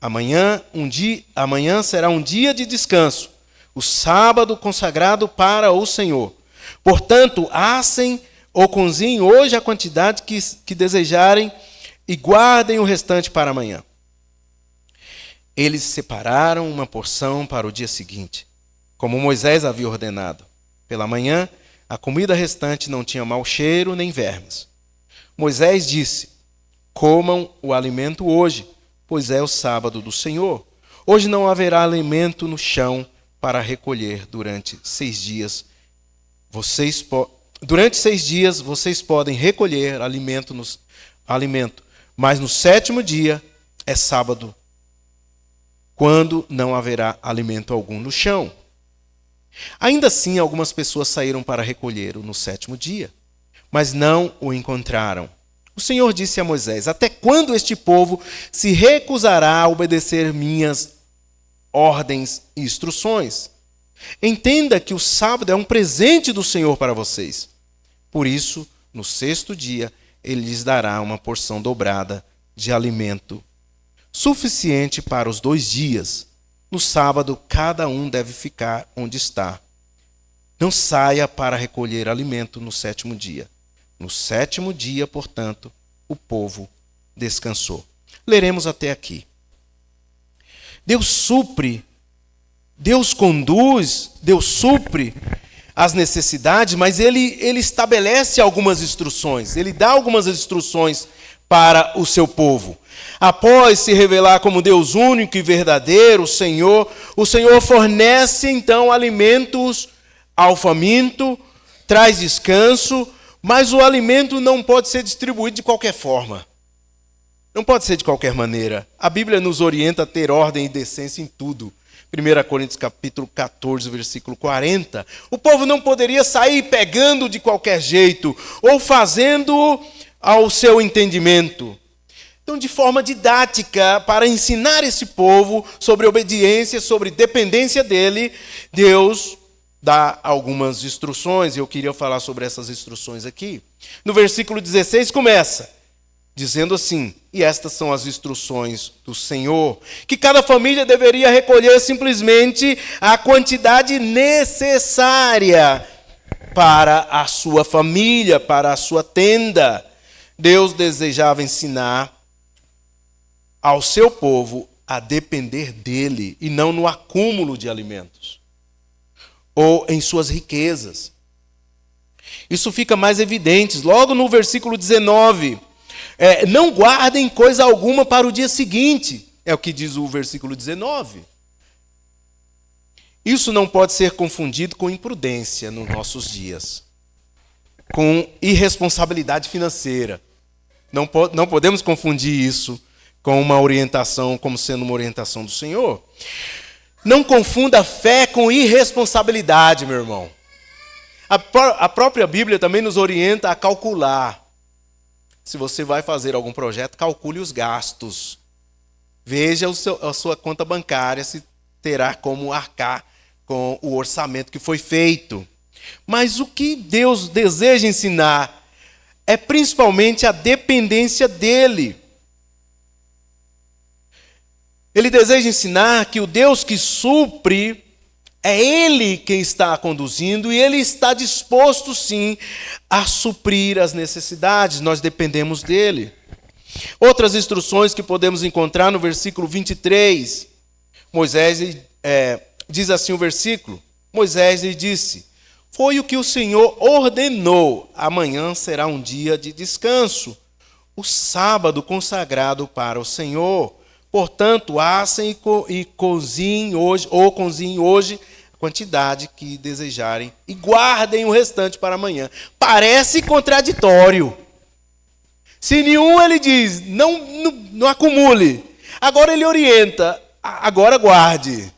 Amanhã será um dia de descanso, o sábado consagrado para o Senhor. Portanto, assem ou cozinhem hoje a quantidade que desejarem e guardem o restante para amanhã. Eles separaram uma porção para o dia seguinte, como Moisés havia ordenado. Pela manhã, a comida restante não tinha mau cheiro nem vermes. Moisés disse: comam o alimento hoje, pois é o sábado do Senhor. Hoje não haverá alimento no chão para recolher durante 6 dias. Durante 6 dias vocês podem recolher alimento, mas no 7º dia é sábado, quando não haverá alimento algum no chão. Ainda assim, algumas pessoas saíram para recolher no 7º dia, mas não o encontraram. O Senhor disse a Moisés: até quando este povo se recusará a obedecer minhas ordens e instruções? Entenda que o sábado é um presente do Senhor para vocês. Por isso, no 6º dia, ele lhes dará uma porção dobrada de alimento, suficiente para os 2 dias. No sábado, cada um deve ficar onde está. Não saia para recolher alimento no 7º dia. No 7º dia, portanto, o povo descansou. Leremos até aqui. Deus supre, Deus conduz, Deus supre as necessidades, mas ele estabelece algumas instruções, ele dá algumas instruções para o seu povo. Após se revelar como Deus único e verdadeiro, o Senhor fornece então alimentos ao faminto, traz descanso, mas o alimento não pode ser distribuído de qualquer forma. Não pode ser de qualquer maneira. A Bíblia nos orienta a ter ordem e decência em tudo. 1 Coríntios capítulo 14, versículo 40. O povo não poderia sair pegando de qualquer jeito ou fazendo ao seu entendimento. Então, de forma didática, para ensinar esse povo sobre obediência, sobre dependência dele, Deus dá algumas instruções. Eu queria falar sobre essas instruções aqui. No versículo 16 começa dizendo assim: e estas são as instruções do Senhor, que cada família deveria recolher simplesmente a quantidade necessária para a sua família, para a sua tenda. Deus desejava ensinar ao seu povo a depender dele e não no acúmulo de alimentos ou em suas riquezas. Isso fica mais evidente logo no versículo 19. Não guardem coisa alguma para o dia seguinte, é o que diz o versículo 19. Isso não pode ser confundido com imprudência nos nossos dias, com irresponsabilidade financeira. Não podemos confundir isso com uma orientação, como sendo uma orientação do Senhor. Não confunda fé com irresponsabilidade, meu irmão. A própria Bíblia também nos orienta a calcular. Se você vai fazer algum projeto, calcule os gastos. Veja a sua conta bancária, se terá como arcar com o orçamento que foi feito. Mas o que Deus deseja ensinar é principalmente a dependência dele. Ele deseja ensinar que o Deus que supre é Ele quem está conduzindo e Ele está disposto, sim, a suprir as necessidades. Nós dependemos dEle. Outras instruções que podemos encontrar no versículo 23. Moisés, diz assim o versículo. Moisés lhe disse: foi o que o Senhor ordenou. Amanhã será um dia de descanso, o sábado consagrado para o Senhor. Portanto, assem e cozinhem hoje a quantidade que desejarem e guardem o restante para amanhã. Parece contraditório. Se nenhum ele diz, não acumule. Agora ele orienta, agora guarde.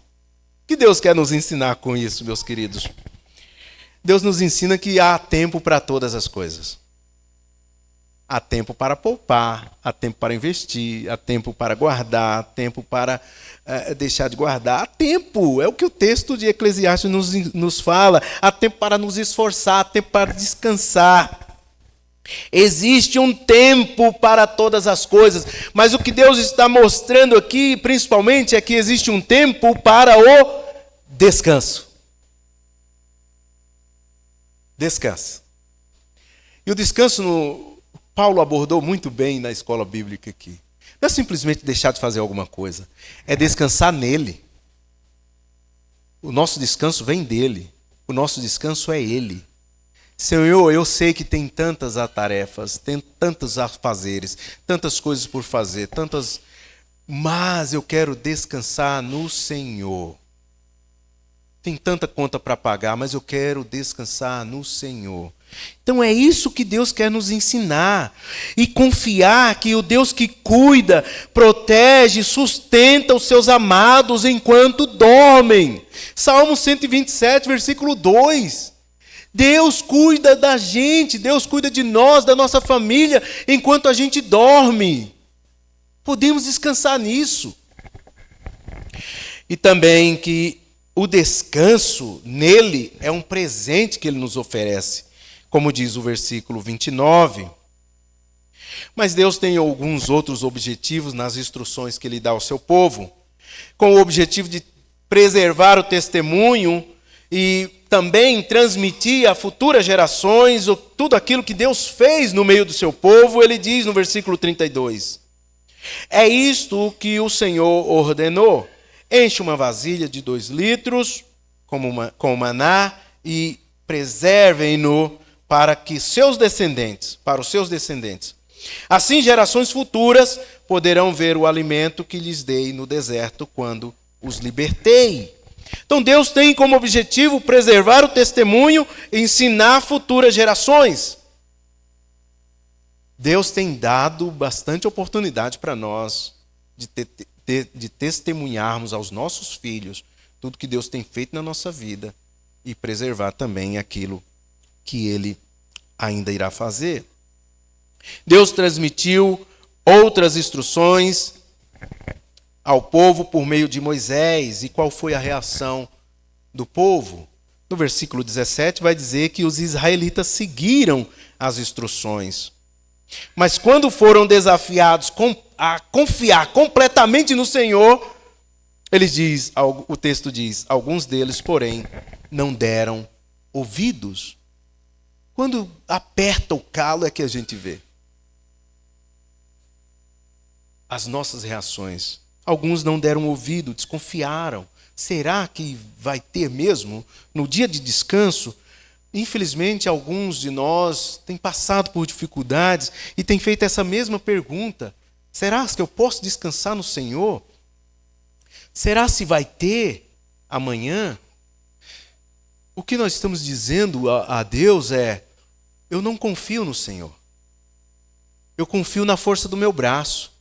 O que Deus quer nos ensinar com isso, meus queridos? Deus nos ensina que há tempo para todas as coisas. Há tempo para poupar, há tempo para investir, há tempo para guardar, há tempo para deixar de guardar. Há tempo, é o que o texto de Eclesiastes nos fala. Há tempo para nos esforçar, há tempo para descansar. Existe um tempo para todas as coisas, mas o que Deus está mostrando aqui, principalmente, é que existe um tempo para o descanso. Descanso. E o descanso Paulo abordou muito bem na escola bíblica aqui. Não é simplesmente deixar de fazer alguma coisa, é descansar nele. O nosso descanso vem dele, o nosso descanso é ele. Senhor, eu sei que tem tantas tarefas, tem tantos afazeres, tantas coisas por fazer, mas eu quero descansar no Senhor. Tem tanta conta para pagar, mas eu quero descansar no Senhor. Então é isso que Deus quer nos ensinar. E confiar que o Deus que cuida, protege, sustenta os seus amados enquanto dormem. Salmo 127, versículo 2. Deus cuida da gente, Deus cuida de nós, da nossa família, enquanto a gente dorme. Podemos descansar nisso. E também que o descanso nele é um presente que ele nos oferece. Como diz o versículo 29, Mas Deus tem alguns outros objetivos nas instruções que Ele dá ao seu povo, com o objetivo de preservar o testemunho e também transmitir a futuras gerações tudo aquilo que Deus fez no meio do seu povo. Ele diz no versículo 32, é isto que o Senhor ordenou, enche uma vasilha de 2 litros com maná e preservem-no para os seus descendentes. Assim gerações futuras poderão ver o alimento que lhes dei no deserto quando os libertei. Então Deus tem como objetivo preservar o testemunho e ensinar futuras gerações. Deus tem dado bastante oportunidade para nós de testemunharmos aos nossos filhos tudo que Deus tem feito na nossa vida e preservar também aquilo que Ele ainda irá fazer. Deus transmitiu outras instruções ao povo por meio de Moisés. E qual foi a reação do povo? No versículo 17 vai dizer que os israelitas seguiram as instruções. Mas quando foram desafiados a confiar completamente no Senhor, o texto diz, alguns deles, porém, não deram ouvidos. Quando aperta o calo é que a gente vê as nossas reações. Alguns não deram ouvido, desconfiaram. Será que vai ter mesmo no dia de descanso? Infelizmente, alguns de nós têm passado por dificuldades e têm feito essa mesma pergunta. Será que eu posso descansar no Senhor? Será se vai ter amanhã? O que nós estamos dizendo a Deus é, eu não confio no Senhor. Eu confio na força do meu braço.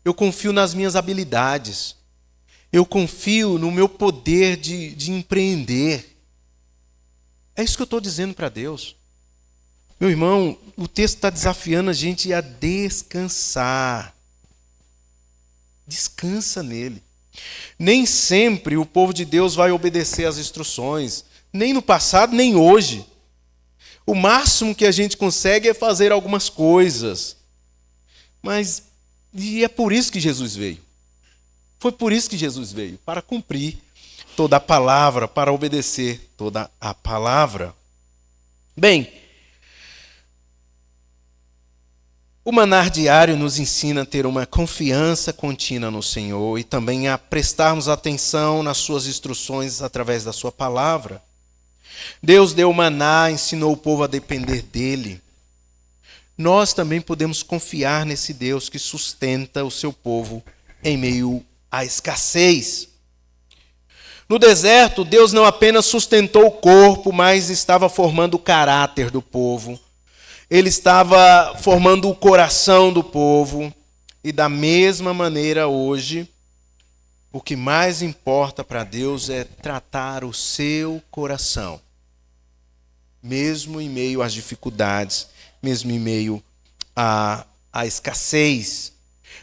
Eu confio nas minhas habilidades. Eu confio no meu poder de empreender. É isso que eu estou dizendo para Deus. Meu irmão, o texto está desafiando a gente a descansar. Descansa nele. Nem sempre o povo de Deus vai obedecer às instruções. Nem no passado, nem hoje. O máximo que a gente consegue é fazer algumas coisas. E é por isso que Jesus veio. Foi por isso que Jesus veio, para cumprir toda a palavra, para obedecer toda a palavra. Bem, o manar diário nos ensina a ter uma confiança contínua no Senhor e também a prestarmos atenção nas suas instruções através da sua palavra. Deus deu o maná, ensinou o povo a depender dele. Nós também podemos confiar nesse Deus que sustenta o seu povo em meio à escassez. No deserto, Deus não apenas sustentou o corpo, mas estava formando o caráter do povo. Ele estava formando o coração do povo. E da mesma maneira hoje, o que mais importa para Deus é tratar o seu coração. Mesmo em meio às dificuldades, mesmo em meio à escassez.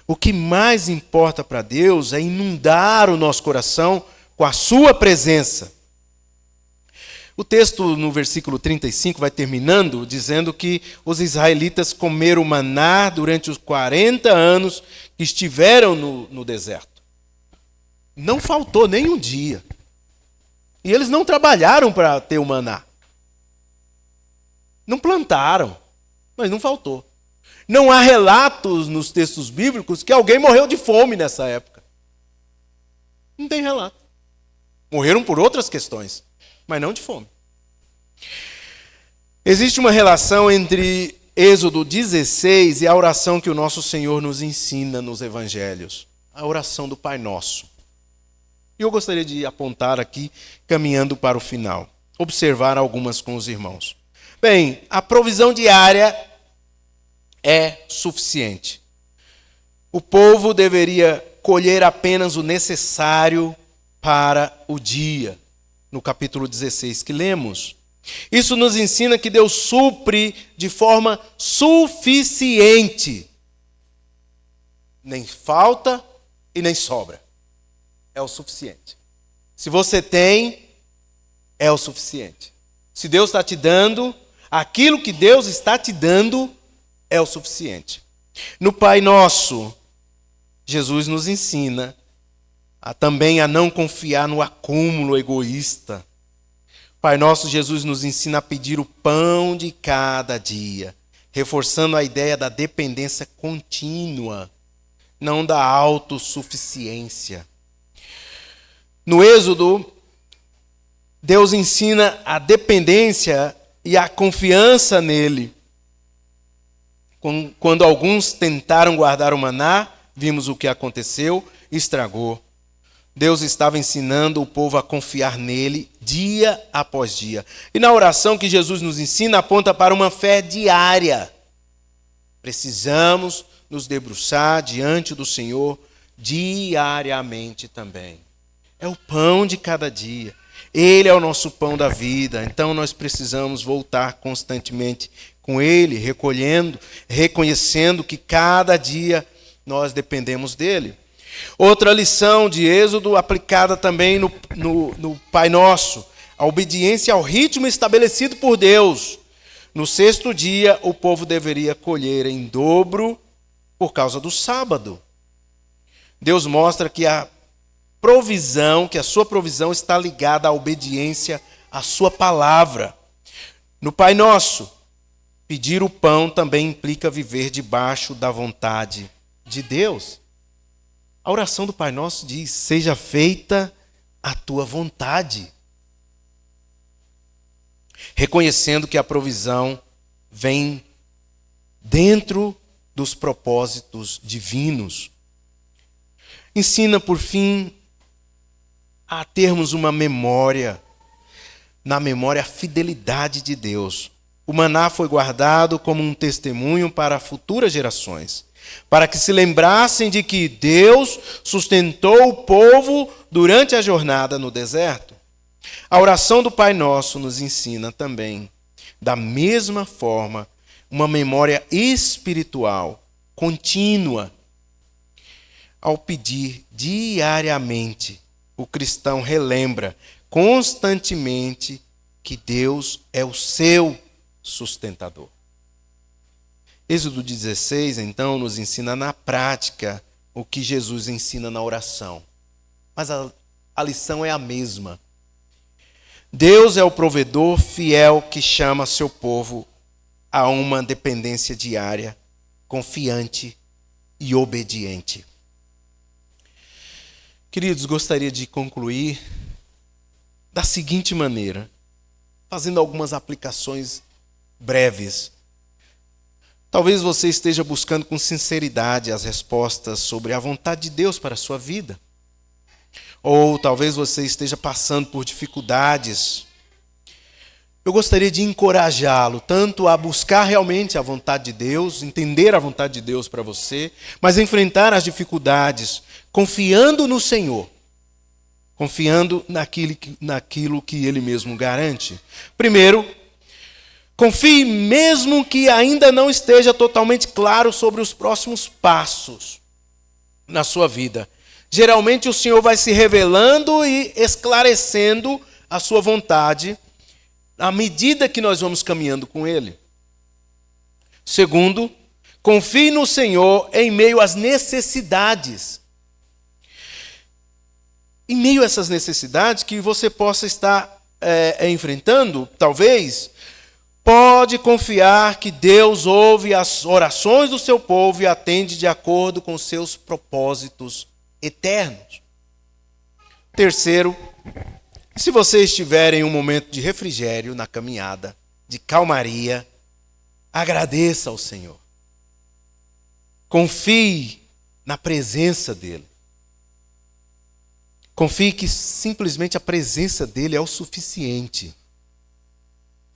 O que mais importa para Deus é inundar o nosso coração com a sua presença. O texto no versículo 35 vai terminando dizendo que os israelitas comeram maná durante os 40 anos que estiveram no deserto. Não faltou nem um dia. E eles não trabalharam para ter o maná. Não plantaram, mas não faltou. Não há relatos nos textos bíblicos que alguém morreu de fome nessa época. Não tem relato. Morreram por outras questões, mas não de fome. Existe uma relação entre Êxodo 16 e a oração que o nosso Senhor nos ensina nos evangelhos. A oração do Pai Nosso. E eu gostaria de apontar aqui, caminhando para o final. Observar algumas com os irmãos. Bem, a provisão diária é suficiente. O povo deveria colher apenas o necessário para o dia, no capítulo 16 que lemos. Isso nos ensina que Deus supre de forma suficiente. Nem falta e nem sobra. É o suficiente. Se você tem, é o suficiente. Se Deus está te dando, aquilo que Deus está te dando é o suficiente. No Pai Nosso, Jesus nos ensina também a não confiar no acúmulo egoísta. Pai Nosso, Jesus nos ensina a pedir o pão de cada dia, reforçando a ideia da dependência contínua, não da autossuficiência. No Êxodo, Deus ensina a dependência e a confiança nele. Quando alguns tentaram guardar o maná, vimos o que aconteceu, estragou. Deus estava ensinando o povo a confiar nele dia após dia. E na oração que Jesus nos ensina, aponta para uma fé diária. Precisamos nos debruçar diante do Senhor diariamente também. É o pão de cada dia. Ele é o nosso pão da vida. Então nós precisamos voltar constantemente com Ele, reconhecendo que cada dia nós dependemos dEle. Outra lição de Êxodo aplicada também no Pai Nosso, a obediência ao ritmo estabelecido por Deus. No sexto dia, o povo deveria colher em dobro por causa do sábado. Deus mostra que a sua provisão está ligada à obediência à sua palavra. No Pai Nosso, pedir o pão também implica viver debaixo da vontade de Deus. A oração do Pai Nosso diz: seja feita a tua vontade. Reconhecendo que a provisão vem dentro dos propósitos divinos. Ensina, por fim, a termos uma memória, na memória a fidelidade de Deus. O maná foi guardado como um testemunho para futuras gerações, para que se lembrassem de que Deus sustentou o povo durante a jornada no deserto. A oração do Pai Nosso nos ensina também, da mesma forma, uma memória espiritual, contínua. Ao pedir diariamente, o cristão relembra constantemente que Deus é o seu sustentador. Êxodo 16, então, nos ensina na prática o que Jesus ensina na oração. Mas a lição é a mesma. Deus é o provedor fiel que chama seu povo a uma dependência diária, confiante e obediente. Queridos, gostaria de concluir da seguinte maneira, fazendo algumas aplicações breves. Talvez você esteja buscando com sinceridade as respostas sobre a vontade de Deus para a sua vida. Ou talvez você esteja passando por dificuldades. Eu gostaria de encorajá-lo tanto a buscar realmente a vontade de Deus, entender a vontade de Deus para você, mas enfrentar as dificuldades confiando no Senhor, confiando naquilo que Ele mesmo garante. Primeiro, confie mesmo que ainda não esteja totalmente claro sobre os próximos passos na sua vida. Geralmente o Senhor vai se revelando e esclarecendo a sua vontade à medida que nós vamos caminhando com Ele. Segundo, confie no Senhor em meio às necessidades. Em meio a essas necessidades que você possa estar enfrentando, talvez, pode confiar que Deus ouve as orações do seu povo e atende de acordo com seus propósitos eternos. Terceiro, se você estiver em um momento de refrigério na caminhada, de calmaria, agradeça ao Senhor. Confie na presença dEle. Confie que simplesmente a presença dEle é o suficiente,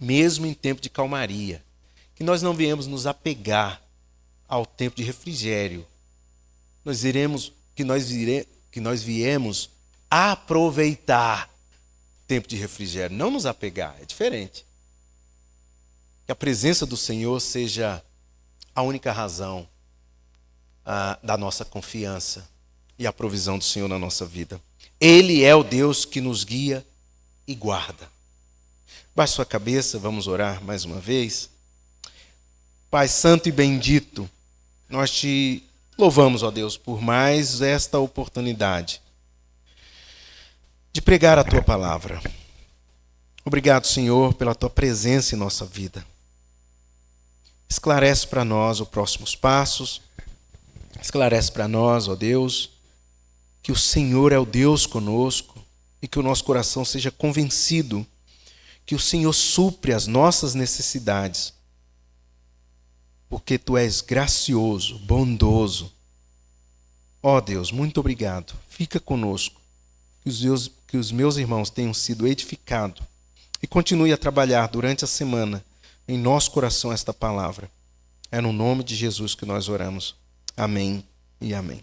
mesmo em tempo de calmaria. Que nós não viemos nos apegar ao tempo de refrigério. Que nós viemos aproveitar o tempo de refrigério, não nos apegar, é diferente. Que a presença do Senhor seja a única razão da nossa confiança e a provisão do Senhor na nossa vida. Ele é o Deus que nos guia e guarda. Baixe sua cabeça, vamos orar mais uma vez. Pai santo e bendito, nós te louvamos, ó Deus, por mais esta oportunidade de pregar a tua palavra. Obrigado, Senhor, pela tua presença em nossa vida. Esclarece para nós os próximos passos. Esclarece para nós, ó Deus, que o Senhor é o Deus conosco e que o nosso coração seja convencido que o Senhor supre as nossas necessidades, porque tu és gracioso, bondoso. Ó Deus, muito obrigado. Fica conosco. Que os meus irmãos tenham sido edificados e continue a trabalhar durante a semana em nosso coração esta palavra. É no nome de Jesus que nós oramos. Amém e amém.